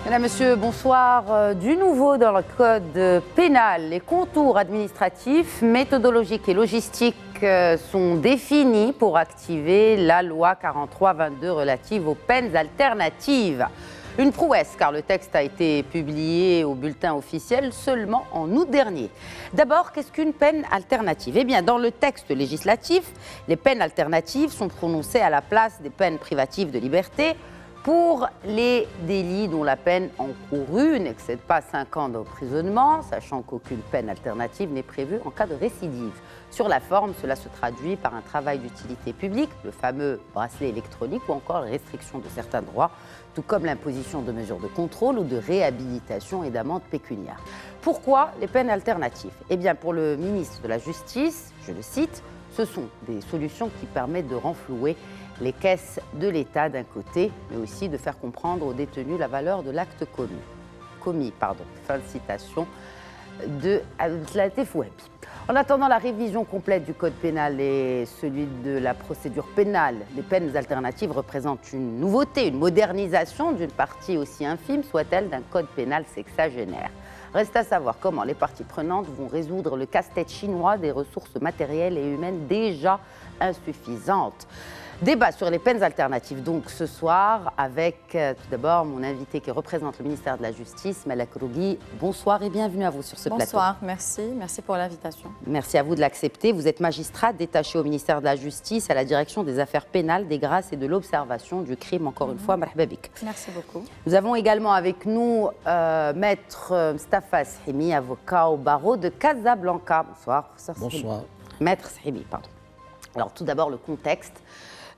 Mesdames, Messieurs, bonsoir. Du nouveau dans le code pénal, les contours administratifs, méthodologiques et logistiques sont définis pour activer la loi 43-22 relative aux peines alternatives. Une prouesse, car le texte a été publié au bulletin officiel seulement en août dernier. D'abord, qu'est-ce qu'une peine alternative? Eh bien, dans le texte législatif, les peines alternatives sont prononcées à la place des peines privatives de liberté pour les délits dont la peine encourue n'excède pas 5 ans d'emprisonnement, sachant qu'aucune peine alternative n'est prévue en cas de récidive. Sur la forme, cela se traduit par un travail d'utilité publique, le fameux bracelet électronique ou encore la restriction de certains droits, tout comme l'imposition de mesures de contrôle ou de réhabilitation et d'amendes pécuniaires. Pourquoi les peines alternatives? Eh bien, pour le ministre de la Justice, je le cite, ce sont des solutions qui permettent de renflouer les caisses de l'État d'un côté, mais aussi de faire comprendre aux détenus la valeur de l'acte commis. Fin de citation de Abdelatif Wahbi. En attendant la révision complète du code pénal et celui de la procédure pénale, les peines alternatives représentent une nouveauté, une modernisation d'une partie aussi infime soit-elle d'un code pénal sexagénaire. Reste à savoir comment les parties prenantes vont résoudre le casse-tête chinois des ressources matérielles et humaines déjà insuffisantes. Débat sur les peines alternatives donc ce soir avec tout d'abord mon invité qui représente le ministère de la Justice, Malak Rougui. Bonsoir et bienvenue à vous sur ce plateau. Bonsoir, merci pour l'invitation. Merci à vous de l'accepter. Vous êtes magistrat détaché au ministère de la Justice à la direction des affaires pénales, des grâces et de l'observation du crime. Encore une fois, marhaba bik. Merci beaucoup. Nous avons également avec nous Maître Mustafa Sahimi, avocat au barreau de Casablanca. Bonsoir. Bonsoir. Maître Sahimi, pardon. Alors tout d'abord le contexte.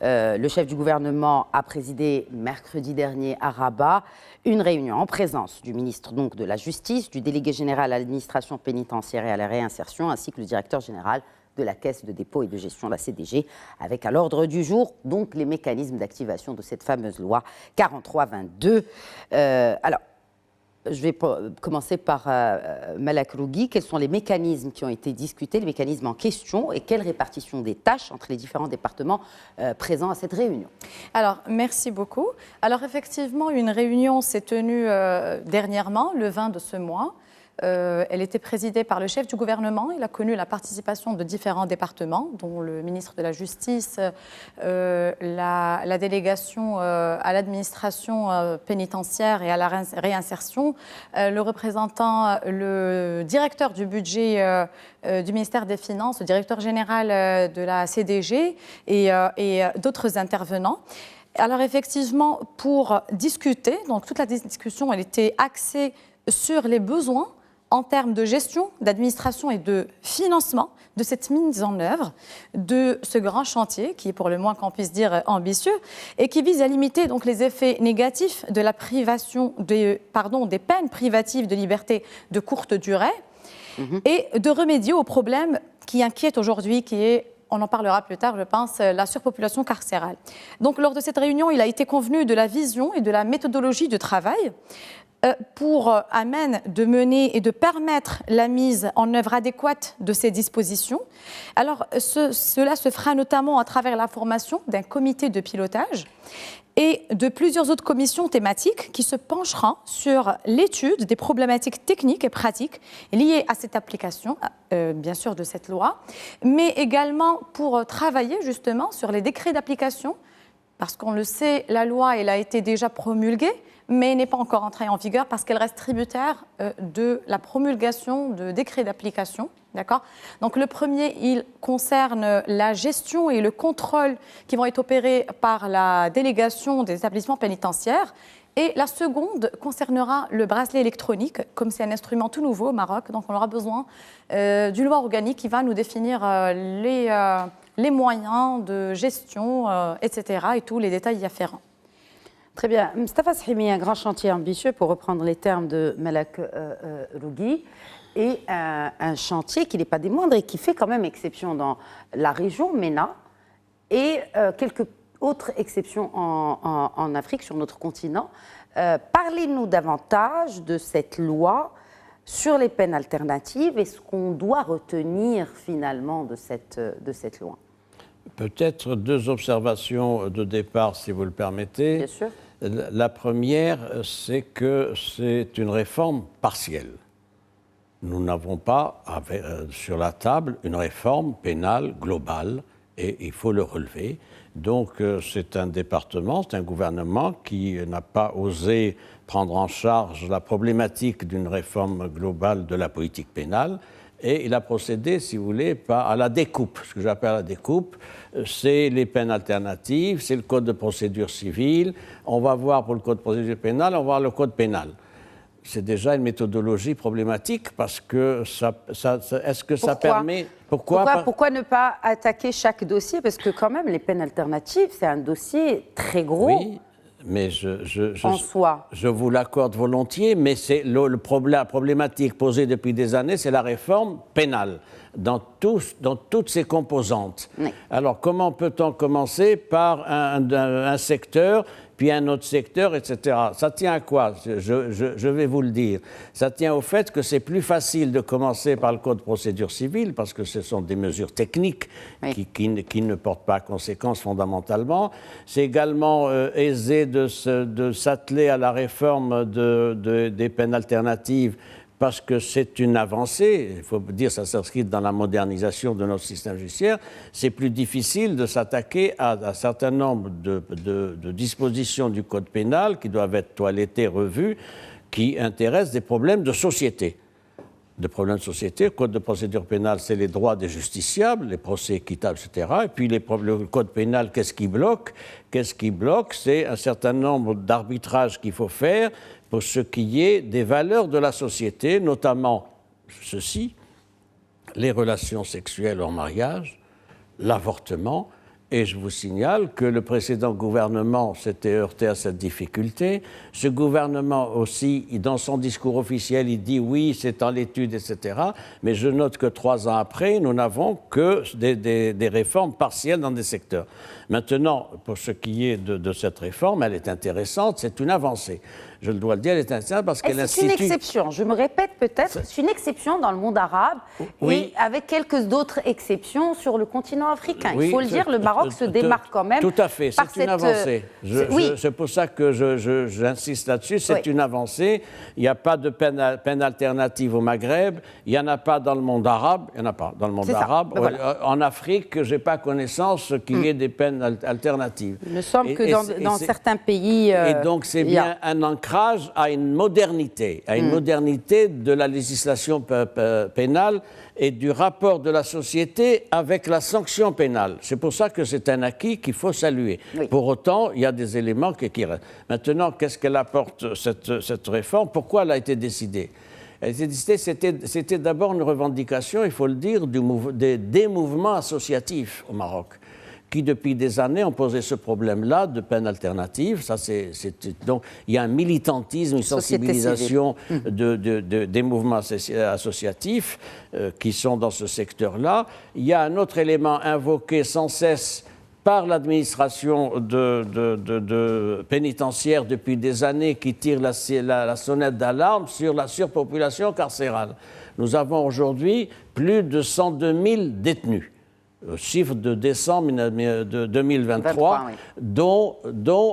Le chef du gouvernement a présidé mercredi dernier à Rabat une réunion en présence du ministre donc, de la Justice, du délégué général à l'administration pénitentiaire et à la réinsertion, ainsi que le directeur général de la Caisse de dépôt et de gestion, la CDG, avec à l'ordre du jour donc les mécanismes d'activation de cette fameuse loi 43-22. Alors, je vais commencer par Malak Rougui. Quels sont les mécanismes qui ont été discutés, les mécanismes en question et quelle répartition des tâches entre les différents départements présents à cette réunion? Alors, merci beaucoup. Alors, effectivement, une réunion s'est tenue dernièrement, le 20 de ce mois. Elle était présidée par le chef du gouvernement. Il a connu la participation de différents départements, dont le ministre de la Justice, la délégation à l'administration pénitentiaire et à la réinsertion, le directeur du budget du ministère des Finances, le directeur général de la CDG et d'autres intervenants. Alors effectivement, pour discuter, donc toute la discussion, elle était axée sur les besoins en termes de gestion, d'administration et de financement de cette mise en œuvre de ce grand chantier qui est pour le moins qu'on puisse dire ambitieux et qui vise à limiter donc les effets négatifs de la privation des peines privatives de liberté de courte durée et de remédier aux problèmes qui inquiètent aujourd'hui, qui est, on en parlera plus tard, je pense, la surpopulation carcérale. Donc, lors de cette réunion, il a été convenu de la vision et de la méthodologie de travail pour amène de mener et de permettre la mise en œuvre adéquate de ces dispositions. Alors, cela se fera notamment à travers la formation d'un comité de pilotage et de plusieurs autres commissions thématiques qui se pencheront sur l'étude des problématiques techniques et pratiques liées à cette application, bien sûr, de cette loi, mais également pour travailler justement sur les décrets d'application, parce qu'on le sait, la loi, elle a été déjà promulguée, mais n'est pas encore entrée en vigueur parce qu'elle reste tributaire de la promulgation de décrets d'application. D'accord ? Donc le premier, il concerne la gestion et le contrôle qui vont être opérés par la délégation des établissements pénitentiaires. Et la seconde concernera le bracelet électronique, comme c'est un instrument tout nouveau au Maroc, donc on aura besoin d'une loi organique qui va nous définir les moyens de gestion, etc. et tous les détails y afférents. Très bien. Mustafa Sahimi, un grand chantier ambitieux, pour reprendre les termes de Malak Rougui, et un chantier qui n'est pas des moindres et qui fait quand même exception dans la région MENA et quelques autres exceptions en Afrique, sur notre continent. Parlez-nous davantage de cette loi sur les peines alternatives et ce qu'on doit retenir finalement de cette loi. Peut-être deux observations de départ, si vous le permettez. Bien sûr. La première, c'est que c'est une réforme partielle. Nous n'avons pas sur la table une réforme pénale globale, et il faut le relever. Donc c'est un département, c'est un gouvernement qui n'a pas osé prendre en charge la problématique d'une réforme globale de la politique pénale, et il a procédé, si vous voulez, à la découpe. Ce que j'appelle la découpe, c'est les peines alternatives, c'est le code de procédure civile. On va voir pour le code de procédure pénale, on va voir le code pénal. C'est déjà une méthodologie problématique parce que est-ce que ça permet... Pourquoi ne pas attaquer chaque dossier? Parce que quand même, les peines alternatives, c'est un dossier très gros. Oui, mais en soi. Je vous l'accorde volontiers, mais c'est la problématique posée depuis des années, c'est la réforme pénale, dans toutes ses composantes. Oui. Alors, comment peut-on commencer par un secteur, puis un autre secteur, etc. Ça tient à quoi? Je vais vous le dire. Ça tient au fait que c'est plus facile de commencer par le code de procédure civile, parce que ce sont des mesures techniques qui ne portent pas conséquence fondamentalement. C'est également aisé de s'atteler à la réforme des peines alternatives, parce que c'est une avancée, il faut dire, ça s'inscrit dans la modernisation de notre système judiciaire. C'est plus difficile de s'attaquer à un certain nombre de dispositions du code pénal qui doivent être toilettées, revues, qui intéressent des problèmes de société. Le code de procédure pénale, c'est les droits des justiciables, les procès équitables, etc. Et puis le code pénal, qu'est-ce qui bloque? C'est un certain nombre d'arbitrages qu'il faut faire pour ce qui est des valeurs de la société, notamment ceci, les relations sexuelles hors mariage, l'avortement. Et je vous signale que le précédent gouvernement s'était heurté à cette difficulté. Ce gouvernement aussi, dans son discours officiel, il dit oui, c'est en l'étude, etc. Mais je note que 3 ans après, nous n'avons que des réformes partielles dans des secteurs. Maintenant, pour ce qui est de cette réforme, elle est intéressante, c'est une avancée. Je dois le dire, elle est intéressante parce qu'elle institue... C'est une exception, je me répète peut-être, c'est une exception dans le monde arabe, et avec quelques autres exceptions sur le continent africain. Il faut le dire, le Maroc se démarque quand même. Tout à fait, c'est une avancée. C'est pour ça que j'insiste là-dessus, c'est une avancée. Il n'y a pas de peine alternative au Maghreb, il n'y en a pas dans le monde arabe, En Afrique, je n'ai pas connaissance qu'il y ait des peines alternatives. Il me semble que dans certains pays... et donc c'est bien un ancrage à une modernité, de la législation pénale et du rapport de la société avec la sanction pénale. C'est pour ça que c'est un acquis qu'il faut saluer. Oui. Pour autant, il y a des éléments qui restent. Maintenant, qu'est-ce qu'elle apporte, cette réforme? Pourquoi elle a été décidée? Elle a été décidée, c'était d'abord une revendication, il faut le dire, des mouvements associatifs au Maroc, qui depuis des années ont posé ce problème-là de peine alternative. Donc il y a un militantisme, une sensibilisation des mouvements associatifs qui sont dans ce secteur-là. Il y a un autre élément invoqué sans cesse par l'administration pénitentiaire depuis des années qui tire la sonnette d'alarme sur la surpopulation carcérale. Nous avons aujourd'hui plus de 102 000 détenus. Chiffre de décembre de 2023, dont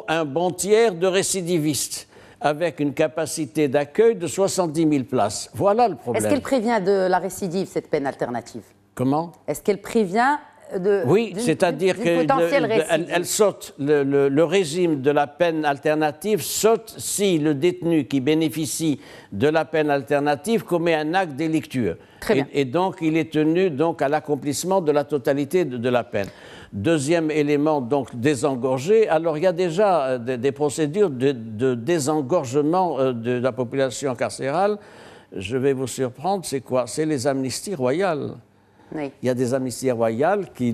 un bon tiers de récidivistes, avec une capacité d'accueil de 70 000 places. Voilà le problème. Est-ce qu'elle prévient de la récidive, cette peine alternative? Comment? Est-ce qu'elle prévient oui, c'est-à-dire qu'elle saute, le régime de la peine alternative saute si le détenu qui bénéficie de la peine alternative commet un acte délictueux. Et donc, il est tenu à l'accomplissement de la totalité de la peine. Deuxième élément, donc, désengorger. Alors, il y a déjà des procédures de désengorgement de la population carcérale. Je vais vous surprendre, c'est quoi? C'est les amnisties royales. Oui. Il y a des amnisties royales qui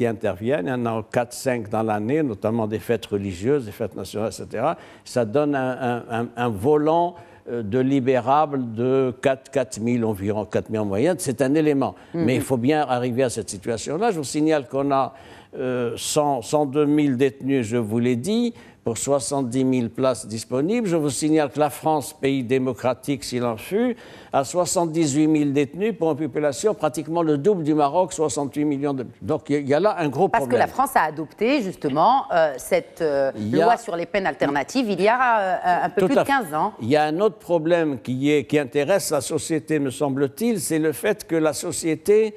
interviennent, il y en a 4-5 dans l'année, notamment des fêtes religieuses, des fêtes nationales, etc. Ça donne un volant de libérables de 4 000 environ, 4 000 en moyenne. C'est un élément. Mais il faut bien arriver à cette situation-là. Je vous signale qu'on a 102 000 détenus, je vous l'ai dit, pour 70 000 places disponibles. Je vous signale que la France, pays démocratique s'il en fut, a 78 000 détenus pour une population pratiquement le double du Maroc, 68 millions de... Donc il y a là un gros problème. Parce que la France a adopté justement cette loi sur les peines alternatives il y a un peu plus de 15 ans. Il y a un autre problème qui intéresse la société, me semble-t-il, c'est le fait que la société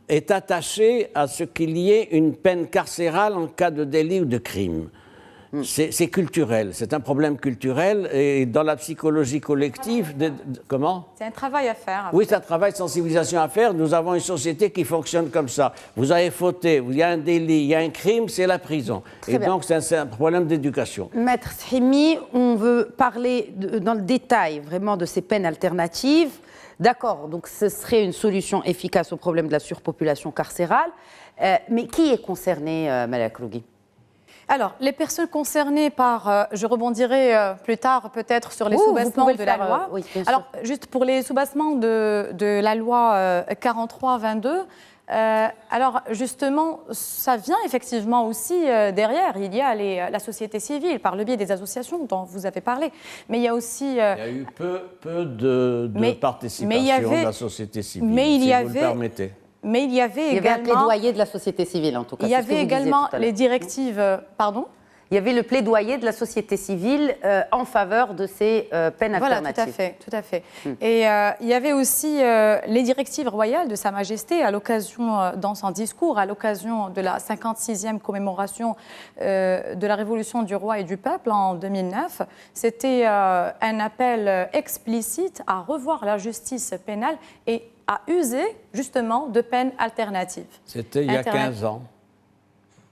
est attachée à ce qu'il y ait une peine carcérale en cas de délit ou de crime. C'est culturel, c'est un problème culturel et dans la psychologie collective, comment ? C'est un travail à faire. Oui, c'est un travail de sensibilisation à faire. Nous avons une société qui fonctionne comme ça. Vous avez fauté, il y a un délit, il y a un crime, c'est la prison. Et donc c'est un problème d'éducation. Maître Srimi, on veut parler dans le détail vraiment de ces peines alternatives. D'accord, donc ce serait une solution efficace au problème de la surpopulation carcérale. Mais qui est concerné, Madame Krougui ? Alors, les personnes concernées par, je rebondirai plus tard peut-être sur les soubassements de la loi. Oui, alors, juste pour les soubassements de la loi 43-22, alors justement, ça vient effectivement aussi derrière. Il y a la société civile par le biais des associations dont vous avez parlé. Mais il y a aussi... il y a eu peu de participation de la société civile, si vous le permettez. Mais il y avait également... un plaidoyer de la société civile, en tout cas. Il y avait également les directives... Pardon ? Il y avait le plaidoyer de la société civile en faveur de ces peines alternatives. Voilà, tout à fait. Et il y avait aussi les directives royales de Sa Majesté à l'occasion, dans son discours, à l'occasion de la 56e commémoration de la Révolution du roi et du peuple en 2009. C'était un appel explicite à revoir la justice pénale et à user justement de peines alternatives. C'était il y a 15 ans.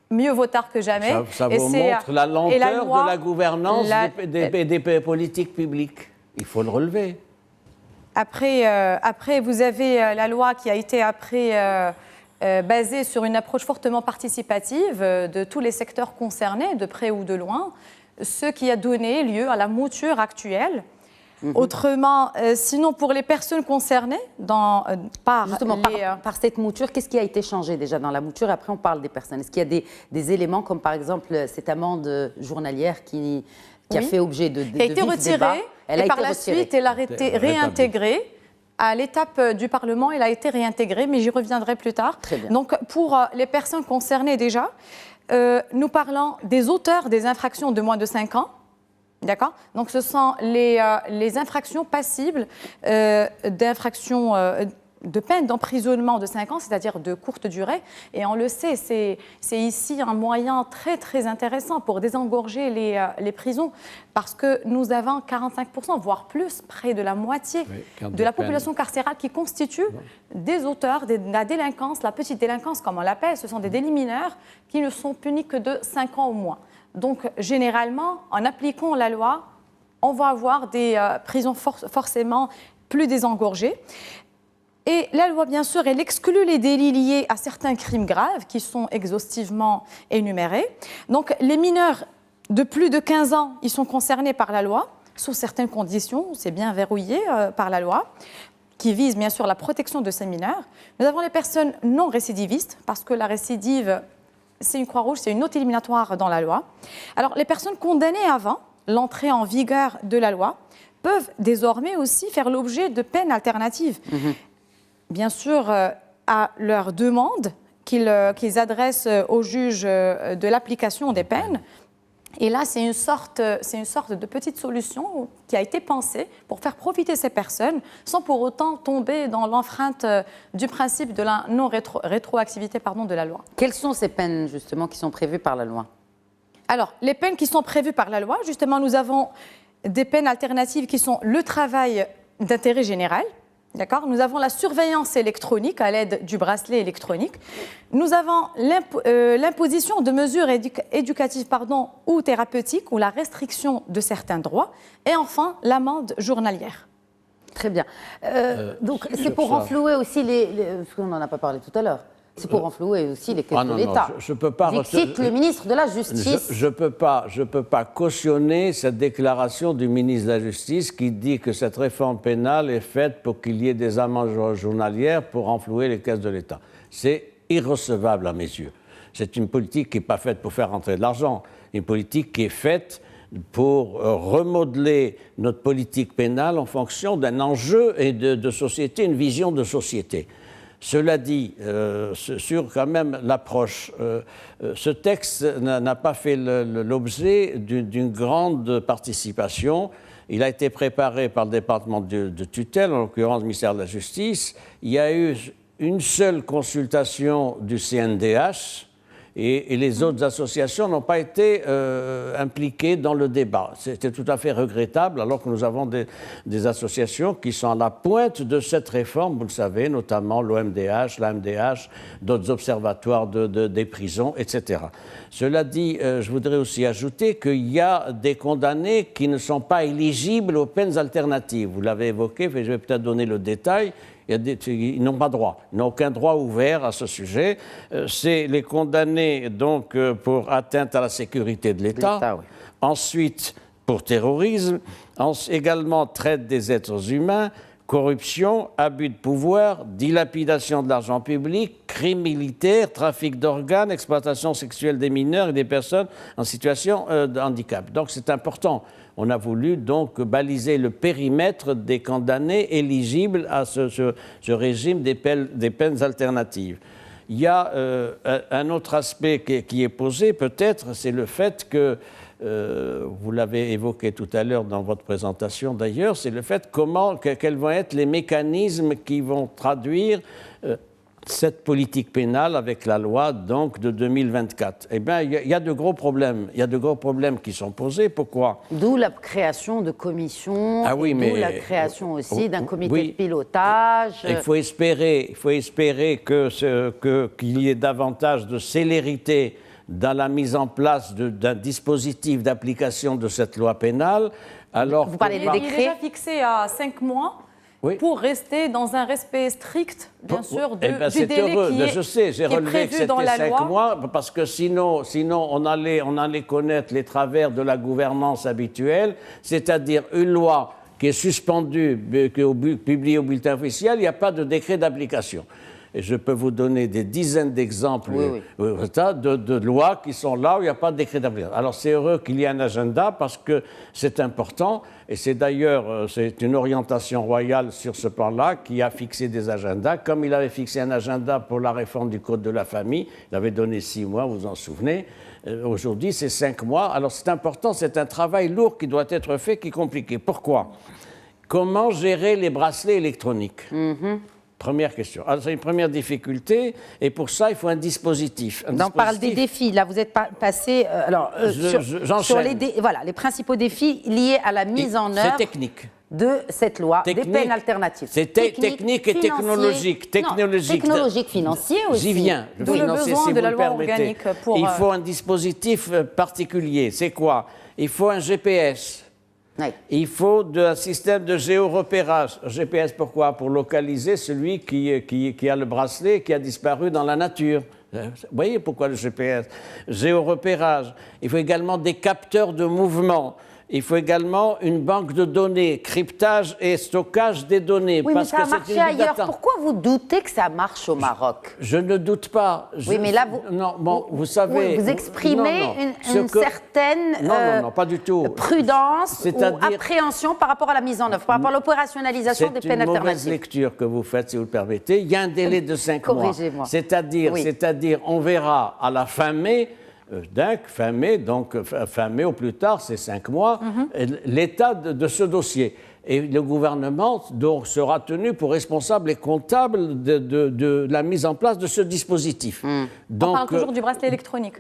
Mieux vaut tard que jamais. Ça vous montre la lenteur de la gouvernance des politiques publiques. Il faut le relever. Après, vous avez la loi qui a été basée sur une approche fortement participative de tous les secteurs concernés, de près ou de loin, ce qui a donné lieu à la mouture actuelle. Autrement, sinon pour les personnes concernées par cette mouture, qu'est-ce qui a été changé déjà dans la mouture? Après, on parle des personnes. Est-ce qu'il y a des éléments comme par exemple cette amende journalière qui a fait objet de qui a été retirée et par la suite elle a été réintégrée à l'étape du Parlement. Elle a été réintégrée, mais j'y reviendrai plus tard. Très bien. Donc pour les personnes concernées déjà, nous parlons des auteurs des infractions de moins de 5 ans. D'accord ? Donc, ce sont les infractions passibles d'infractions de peine d'emprisonnement de 5 ans, c'est-à-dire de courte durée. Et on le sait, c'est ici un moyen très, très intéressant pour désengorger les prisons parce que nous avons 45%, voire plus, près de la moitié de la population carcérale qui constitue des auteurs de la délinquance, la petite délinquance, comme on l'appelle. Ce sont des délits mineurs qui ne sont punis que de 5 ans au moins. Donc, généralement, en appliquant la loi, on va avoir des prisons forcément plus désengorgées. Et la loi, bien sûr, elle exclut les délits liés à certains crimes graves qui sont exhaustivement énumérés. Donc, les mineurs de plus de 15 ans, ils sont concernés par la loi, sous certaines conditions, c'est bien verrouillé par la loi, qui vise bien sûr la protection de ces mineurs. Nous avons les personnes non récidivistes, parce que la récidive... c'est une croix rouge, c'est une note éliminatoire dans la loi. Alors, les personnes condamnées avant l'entrée en vigueur de la loi peuvent désormais aussi faire l'objet de peines alternatives. Bien sûr, à leur demande qu'ils adressent au juge de l'application des peines. Et là, c'est une sorte de petite solution qui a été pensée pour faire profiter ces personnes sans pour autant tomber dans l'enfreinte du principe de la non-rétroactivité de la loi. Quelles sont ces peines, justement, qui sont prévues par la loi? Alors, les peines qui sont prévues par la loi, justement, nous avons des peines alternatives qui sont le travail d'intérêt général. D'accord ? Nous avons la surveillance électronique à l'aide du bracelet électronique. Nous avons l'imposition de mesures éducatives ou thérapeutiques ou la restriction de certains droits. Et enfin, l'amende journalière. Très bien. Donc, c'est pour renflouer aussi parce qu'on n'en a pas parlé tout à l'heure. C'est pour renflouer aussi les caisses de l'État. Je peux pas. Cite le ministre de la Justice. Je peux pas cautionner cette déclaration du ministre de la Justice qui dit que cette réforme pénale est faite pour qu'il y ait des amendes journalières pour renflouer les caisses de l'État. C'est irrecevable à mes yeux. C'est une politique qui n'est pas faite pour faire rentrer de l'argent, une politique qui est faite pour remodeler notre politique pénale en fonction d'un enjeu et de société, une vision de société. Cela dit, sur quand même l'approche, ce texte n'a pas fait l'objet d'une grande participation. Il a été préparé par le département de tutelle, en l'occurrence le ministère de la Justice. Il y a eu une seule consultation du CNDH et les autres associations n'ont pas été impliquées dans le débat. C'était tout à fait regrettable, alors que nous avons des associations qui sont à la pointe de cette réforme, vous le savez, notamment l'OMDH, l'AMDH, d'autres observatoires des prisons, etc. Cela dit, je voudrais aussi ajouter qu'il y a des condamnés qui ne sont pas éligibles aux peines alternatives. Vous l'avez évoqué, je vais peut-être donner le détail. Ils n'ont pas droit, ils n'ont aucun droit ouvert à ce sujet. C'est les condamnés donc, pour atteinte à la sécurité de l'État, oui. Ensuite pour terrorisme, également traite des êtres humains, corruption, abus de pouvoir, dilapidation de l'argent public, crime militaire, trafic d'organes, exploitation sexuelle des mineurs et des personnes en situation de handicap. Donc c'est important. On a voulu donc baliser le périmètre des condamnés éligibles à ce régime des peines alternatives. Il y a un autre aspect qui est posé, peut-être, c'est le fait que, vous l'avez évoqué tout à l'heure dans votre présentation d'ailleurs, c'est le fait quels vont être les mécanismes qui vont traduire cette politique pénale avec la loi donc, de 2024. Eh bien, il y a de gros problèmes. Il y a de gros problèmes qui sont posés. Pourquoi? D'où la création de commissions, d'où la création aussi d'un comité de pilotage. Il faut espérer qu'il y ait davantage de célérité dans la mise en place d'un dispositif d'application de cette loi pénale. Alors vous parlez des décrets. Il est déjà fixé à 5 mois. Oui. Pour rester dans un respect strict, bien sûr, du délai heureux. qui est, je sais, j'ai relevé que c'était 5 mois, parce que sinon on allait connaître les travers de la gouvernance habituelle, c'est-à-dire une loi qui est suspendue, publiée au bulletin officiel, il n'y a pas de décret d'application. Et je peux vous donner des dizaines d'exemples de lois qui sont là où il n'y a pas de décret d'application. Alors c'est heureux qu'il y ait un agenda parce que c'est important et c'est d'ailleurs c'est une orientation royale sur ce plan-là qui a fixé des agendas. Comme il avait fixé un agenda pour la réforme du Code de la famille, il avait donné 6 mois, vous vous en souvenez. Aujourd'hui c'est 5 mois. Alors c'est important, c'est un travail lourd qui doit être fait, qui est compliqué. Pourquoi? Comment gérer les bracelets électroniques? Première question. Alors, c'est une première difficulté, et pour ça, il faut un dispositif. On parle des défis. Là, vous êtes passé sur les principaux défis liés à la mise en œuvre de cette loi, des peines alternatives. C'est technique et technologique. Technologique, financier aussi. J'y viens. D'où le besoin de la loi organique. Il faut un dispositif particulier. C'est quoi? Il faut un GPS. Oui. Il faut un système de géorepérage. GPS, pourquoi? Pour localiser celui qui a le bracelet qui a disparu dans la nature. Vous voyez pourquoi le GPS? Géorepérage. Il faut également des capteurs de mouvement. Il faut également une banque de données, cryptage et stockage des données. Oui, parce mais ça a marché ailleurs. Pourquoi vous doutez que ça marche au Maroc? Je ne doute pas. Oui, mais là, vous savez... Vous exprimez une certaine pas du tout. Prudence ou appréhension par rapport à la mise en œuvre, par rapport à l'opérationnalisation des peines alternatives. C'est une mauvaise lecture que vous faites, si vous le permettez. Il y a un délai de 5 mois. Corrigez-moi. C'est-à-dire, on verra à la fin mai... fin mai au plus tard, c'est 5 mois, l'état de ce dossier. Et le gouvernement donc, sera tenu pour responsable et comptable de la mise en place de ce dispositif. Donc, on parle toujours du bracelet électronique.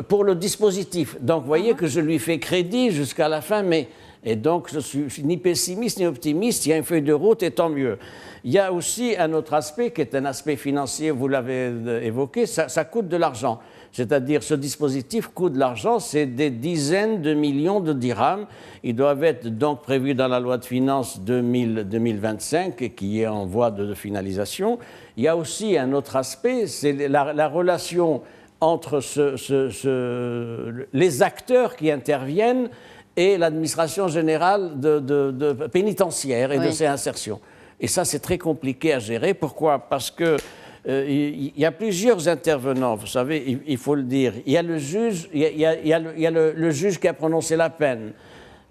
Pour le dispositif. Donc, vous voyez que je lui fais crédit jusqu'à la fin mai. Et donc, je suis ni pessimiste ni optimiste. Il y a une feuille de route et tant mieux. Il y a aussi un autre aspect qui est un aspect financier, vous l'avez évoqué, ça coûte de l'argent. C'est-à-dire, ce dispositif coûte de l'argent, c'est des dizaines de millions de dirhams. Ils doivent être donc prévus dans la loi de finances 2025 et qui est en voie de finalisation. Il y a aussi un autre aspect, c'est la relation entre les acteurs qui interviennent et l'administration générale pénitentiaire et de ses insertions. Et ça, c'est très compliqué à gérer. Pourquoi? Parce que il y a plusieurs intervenants, vous savez, il faut le dire. Il y a le juge, il y a le juge qui a prononcé la peine.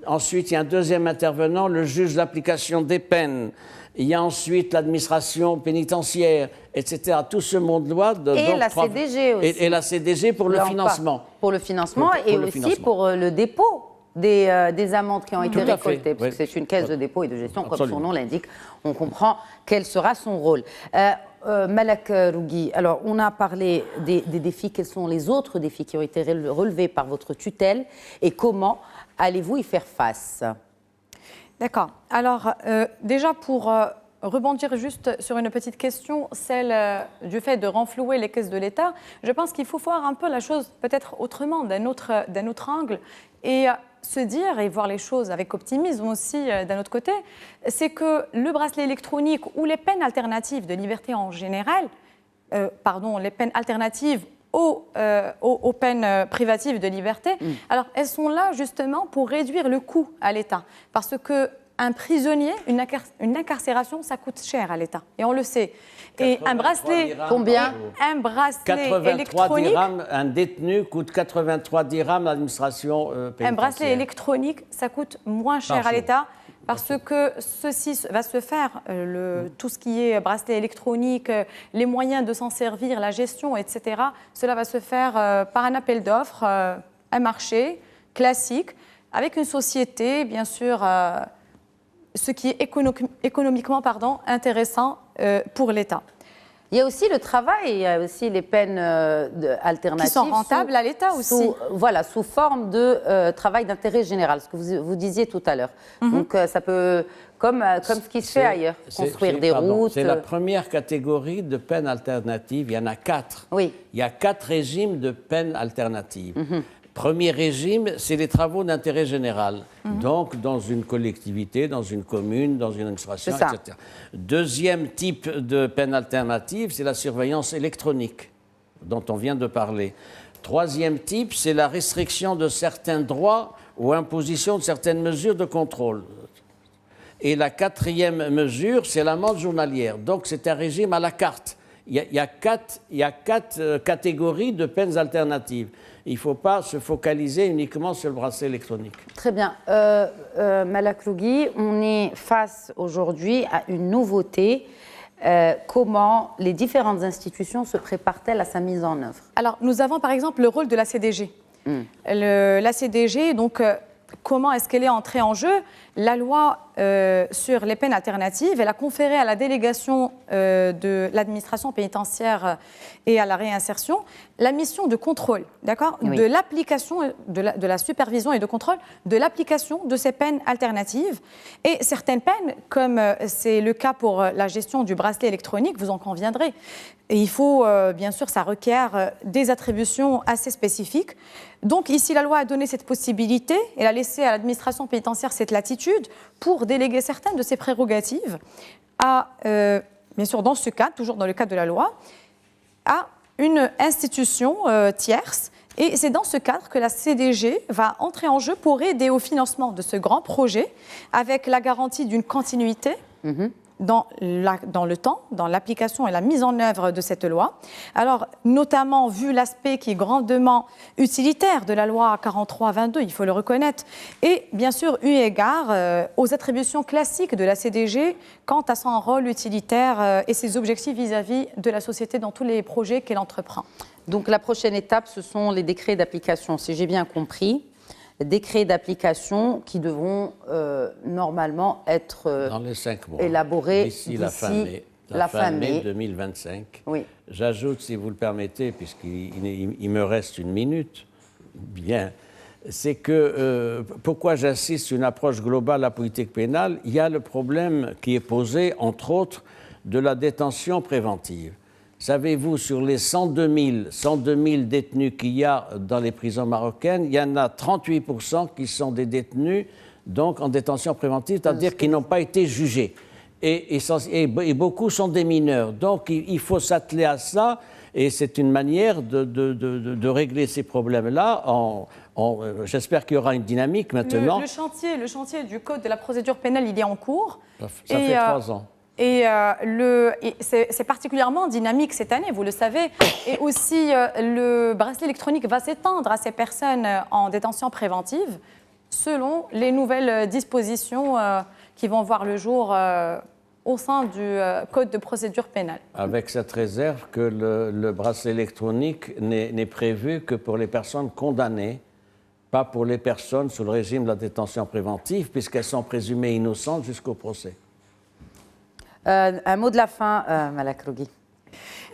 Ensuite, il y a un deuxième intervenant, le juge d'application des peines. Il y a ensuite l'administration pénitentiaire, etc. Tout ce monde-là. Et la CDG aussi. Et la CDG pour le financement. Pour le financement et aussi pour le dépôt des amendes qui ont été récoltées. Parce que c'est une caisse de dépôt et de gestion, comme son nom l'indique. On comprend quel sera son rôle. Malak Rougui, alors on a parlé des défis. Quels sont les autres défis qui ont été relevés par votre tutelle et comment allez-vous y faire face? D'accord. Alors, déjà pour rebondir juste sur une petite question, celle du fait de renflouer les caisses de l'État, je pense qu'il faut voir un peu la chose peut-être autrement, d'un autre angle, et se dire et voir les choses avec optimisme aussi d'un autre côté, c'est que le bracelet électronique ou les peines alternatives de liberté en général, les peines alternatives aux peines privatives de liberté, alors elles sont là justement pour réduire le coût à l'État. Parce qu'un prisonnier, une incarcération, ça coûte cher à l'État. Et on le sait. Et un bracelet, combien? Un bracelet 83 électronique. dirhams, un détenu coûte 83 dirhams à l'administration pénitentiaire. Un bracelet électronique, ça coûte moins cher à l'État. Parce que ceci va se faire, tout ce qui est bracelet électronique, les moyens de s'en servir, la gestion, etc., cela va se faire par un appel d'offres, un marché classique, avec une société, bien sûr, ce qui est économiquement intéressant pour l'État. Il y a aussi le travail, il y a aussi les peines alternatives. Qui sont rentables à l'État aussi. Sous forme de travail d'intérêt général, ce que vous disiez tout à l'heure. Donc ça peut, comme ce qui se fait ailleurs, construire des routes. C'est la première catégorie de peines alternatives, il y en a 4. Oui. Il y a 4 régimes de peines alternatives. Premier régime, c'est les travaux d'intérêt général. Donc, dans une collectivité, dans une commune, dans une administration, etc. Deuxième type de peine alternative, c'est la surveillance électronique, dont on vient de parler. Troisième type, c'est la restriction de certains droits ou imposition de certaines mesures de contrôle. Et la quatrième mesure, c'est l'amende journalière. Donc, c'est un régime à la carte. Il y a quatre catégories de peines alternatives. Il ne faut pas se focaliser uniquement sur le bracelet électronique. Très bien. Malak Rougui, on est face aujourd'hui à une nouveauté. Comment les différentes institutions se préparent-elles à sa mise en œuvre? Alors, nous avons par exemple le rôle de la CDG. La CDG, donc, comment est-ce qu'elle est entrée en jeu? La loi sur les peines alternatives, elle a conféré à la délégation de l'administration pénitentiaire et à la réinsertion la mission de contrôle, d'accord, de l'application, de la supervision et de contrôle de l'application de ces peines alternatives. Et certaines peines, comme c'est le cas pour la gestion du bracelet électronique, vous en conviendrez, et il faut, bien sûr, ça requiert des attributions assez spécifiques. Donc ici, la loi a donné cette possibilité, elle a laissé à l'administration pénitentiaire cette latitude pour déléguer certaines de ses prérogatives à, bien sûr, dans ce cadre, toujours dans le cadre de la loi, à une institution tierce. Et c'est dans ce cadre que la CDG va entrer en jeu pour aider au financement de ce grand projet, avec la garantie d'une continuité dans le temps, dans l'application et la mise en œuvre de cette loi. Alors, notamment, vu l'aspect qui est grandement utilitaire de la loi 43-22, il faut le reconnaître, et bien sûr, eu égard aux attributions classiques de la CDG quant à son rôle utilitaire et ses objectifs vis-à-vis de la société dans tous les projets qu'elle entreprend. Donc, la prochaine étape, ce sont les décrets d'application, si j'ai bien compris. Décrets d'application qui devront normalement être dans les 5 mois, élaborés d'ici la fin mai 2025. Oui. J'ajoute, si vous le permettez, puisqu'il me reste une minute, bien, c'est que pourquoi j'insiste sur une approche globale de la politique pénale, il y a le problème qui est posé, entre autres, de la détention préventive. Savez-vous, sur les 102 000 détenus qu'il y a dans les prisons marocaines, il y en a 38% qui sont des détenus donc en détention préventive, c'est-à-dire qui n'ont pas été jugés. Et beaucoup sont des mineurs. Donc il faut s'atteler à ça, et c'est une manière de régler ces problèmes-là. J'espère qu'il y aura une dynamique maintenant. Le chantier du Code de la procédure pénale, il est en cours. Ça fait 3 ans. Et, c'est particulièrement dynamique cette année, vous le savez. Et aussi, le bracelet électronique va s'étendre à ces personnes en détention préventive selon les nouvelles dispositions qui vont voir le jour au sein du Code de procédure pénale. Avec cette réserve que le bracelet électronique n'est prévu que pour les personnes condamnées, pas pour les personnes sous le régime de la détention préventive, puisqu'elles sont présumées innocentes jusqu'au procès. Un mot de la fin, Malak Rougui.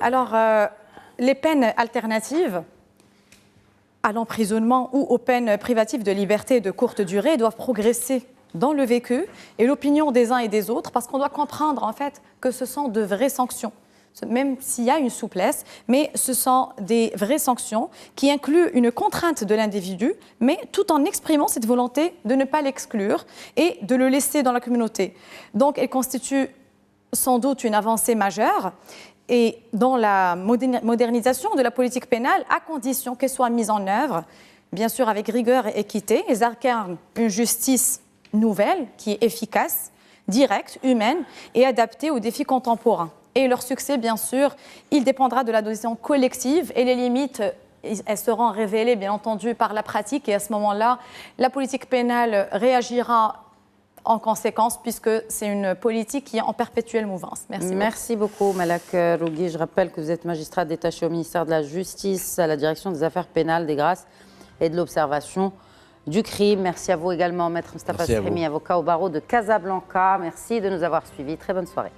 Alors, les peines alternatives à l'emprisonnement ou aux peines privatives de liberté de courte durée doivent progresser dans le vécu et l'opinion des uns et des autres, parce qu'on doit comprendre en fait que ce sont de vraies sanctions, même s'il y a une souplesse, mais ce sont des vraies sanctions qui incluent une contrainte de l'individu, mais tout en exprimant cette volonté de ne pas l'exclure et de le laisser dans la communauté. Donc, elle constitue sans doute une avancée majeure et dans la modernisation de la politique pénale, à condition qu'elle soit mise en œuvre, bien sûr avec rigueur et équité. Ils incarnent une justice nouvelle qui est efficace, directe, humaine et adaptée aux défis contemporains. Et leur succès, bien sûr, il dépendra de l'adhésion collective et les limites, elles seront révélées, bien entendu, par la pratique. Et à ce moment-là, la politique pénale réagira en conséquence, puisque c'est une politique qui est en perpétuelle mouvance. Merci beaucoup, Malak Rougui. Je rappelle que vous êtes magistrat détaché au ministère de la Justice, à la direction des affaires pénales, des grâces et de l'observation du crime. Merci à vous également, Maître Moustapha Serimi, avocat au barreau de Casablanca. Merci de nous avoir suivis. Très bonne soirée.